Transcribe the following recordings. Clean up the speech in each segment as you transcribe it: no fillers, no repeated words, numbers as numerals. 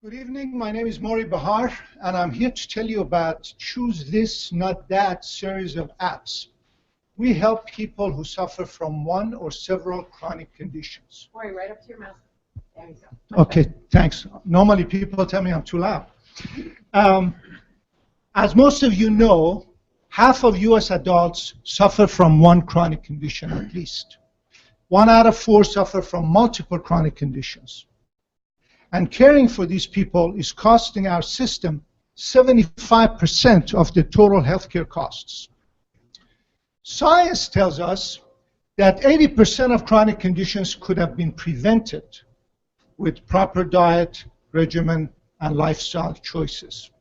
Good evening. My name is Mori Bahar, and I'm here to tell you about Choose This, Not That series of apps. We help people who suffer from one or several chronic conditions. Mori, right up to your mouth. There you go. Okay, thanks. Normally people tell me I'm too loud. As most of you know, half of U.S. adults suffer from one chronic condition at least. 1 out of 4 suffer from multiple chronic conditions. And caring for these people is costing our system 75% of the total healthcare costs. Science tells us that 80% of chronic conditions could have been prevented with proper diet, regimen, and lifestyle choices.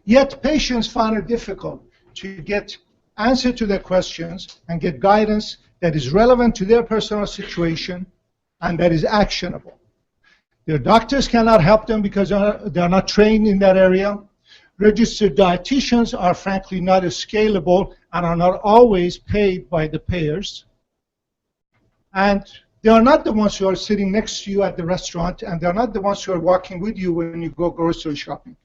Yet patients find it difficult to get answers to their questions and get guidance that is relevant to their personal situation and that is actionable. Their doctors cannot help them because they are not trained in that area. Registered dietitians are frankly not as scalable and are not always paid by the payers. And they are not the ones who are sitting next to you at the restaurant, and they are not the ones who are walking with you when you go grocery shopping.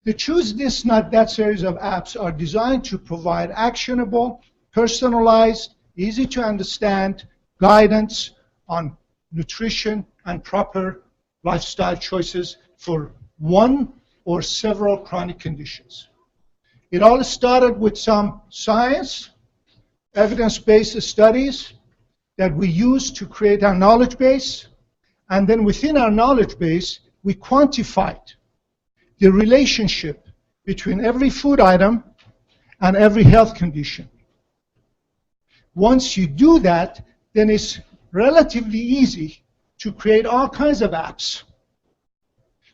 The Choose This, Not That series of apps are designed to provide actionable, personalized, easy to understand guidance on nutrition and proper lifestyle choices for one or several chronic conditions. It all started with some science, evidence-based studies that we use to create our knowledge base, and then within our knowledge base, we quantified the relationship between every food item and every health condition. Once you do that, then it's relatively easy to create all kinds of apps.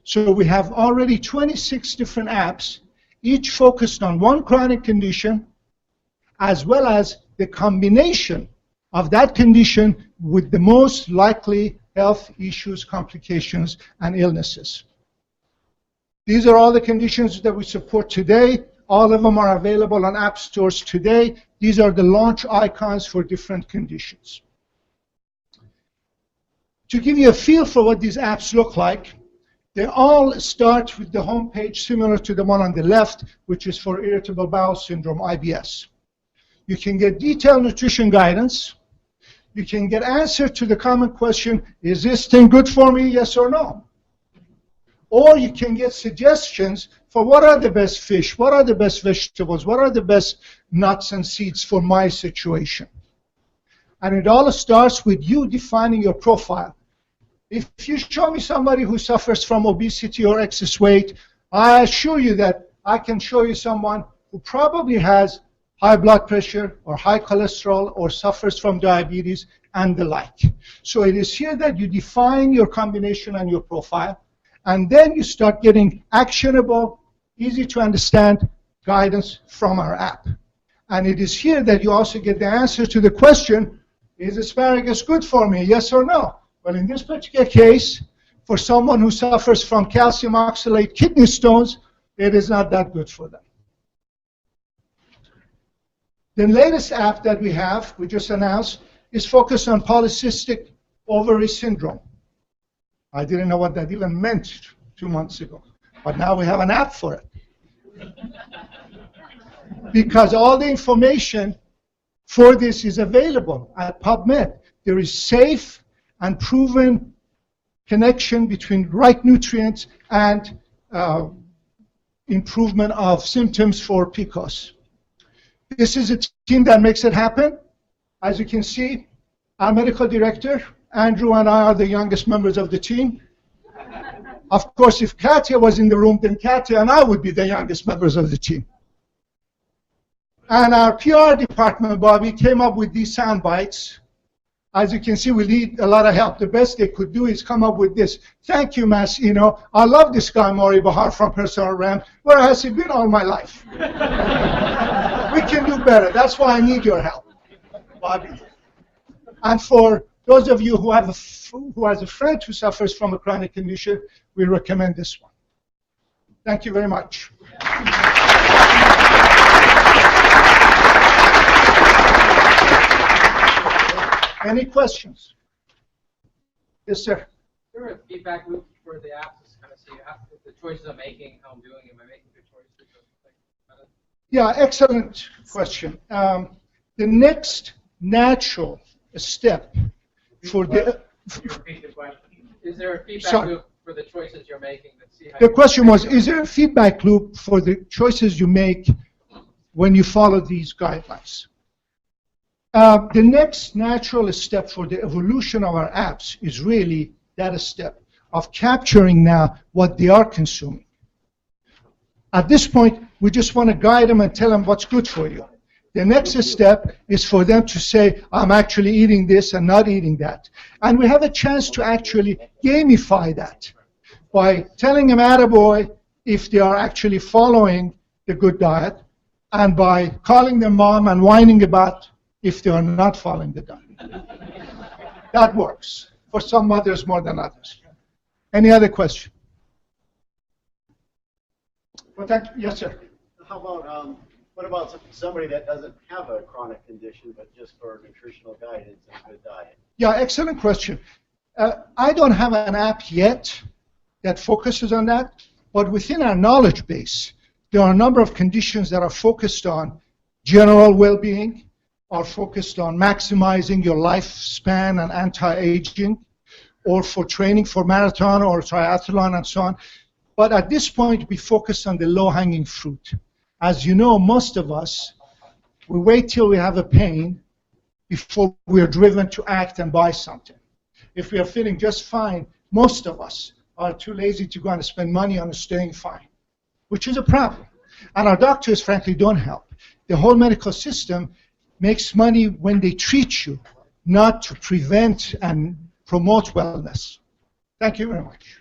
So we have already 26 different apps, each focused on one chronic condition, as well as the combination of that condition with the most likely health issues, complications, and illnesses. These are all the conditions that we support today. All of them are available on app stores today. These are the launch icons for different conditions. To give you a feel for what these apps look like, they all start with the home page similar to the one on the left, which is for irritable bowel syndrome, IBS. You can get detailed nutrition guidance. You can get answer to the common question, is this thing good for me, yes or no? Or you can get suggestions for what are the best fish, what are the best vegetables, what are the best nuts and seeds for my situation. And it all starts with you defining your profile. If you show me somebody who suffers from obesity or excess weight, I assure you that I can show you someone who probably has high blood pressure or high cholesterol or suffers from diabetes and the like. So it is here that you define your combination and your profile, and then you start getting actionable, easy to understand guidance from our app. And it is here that you also get the answer to the question, is asparagus good for me, yes or no? Well, in this particular case, for someone who suffers from calcium oxalate kidney stones, it is not that good for them. The latest app that we have, we just announced, is focused on polycystic ovary syndrome. I didn't know what that even meant 2 months ago, but now we have an app for it. Because all the information for this is available at PubMed. There is safe and proven connection between right nutrients and improvement of symptoms for PCOS. This is a team that makes it happen. As you can see, our medical director, Andrew, and I are the youngest members of the team. Of course, if Katya was in the room, then Katya and I would be the youngest members of the team. And our PR department, Bobby, came up with these sound bites. As you can see, we need a lot of help. The best they could do is come up with this. Thank you, Mass. You know, I love this guy, Mori Bahar from Personal Ram. Where has he been all my life? We can do better. That's why I need your help, Bobby. And for those of you who has a friend who suffers from a chronic condition, we recommend this one. Thank you very much. Any questions? Yes, sir. Is there a feedback loop for the apps is kind of see the choices I'm making, how I'm doing, am I making good choices? Yeah, excellent question. The next natural step for the... Repeat the question. Is there a feedback Sorry. loop for the choices you're making that see how The question was, is there a feedback loop for the choices you make when you follow these guidelines? The next natural step for the evolution of our apps is really that step of capturing now what they are consuming. At this point, we just want to guide them and tell them what's good for you. The next step is for them to say, I'm actually eating this and not eating that. And we have a chance to actually gamify that by telling them, attaboy, if they are actually following the good diet, and by calling them mom and whining about if they are not following the diet. That works for some mothers more than others. Any other question? Well, yes, sir. How about, what about somebody that doesn't have a chronic condition, but just for nutritional guidance and a good diet? Yeah, excellent question. I don't have an app yet that focuses on that, but within our knowledge base, there are a number of conditions that are focused on general well-being, are focused on maximizing your lifespan and anti-aging, or for training for marathon or triathlon and so on. But at this point, we focus on the low-hanging fruit. As you know, most of us, we wait till we have a pain before we are driven to act and buy something. If we are feeling just fine, most of us are too lazy to go and spend money on staying fine, which is a problem. And our doctors, frankly, don't help. The whole medical system makes money when they treat you, not to prevent and promote wellness. Thank you very much.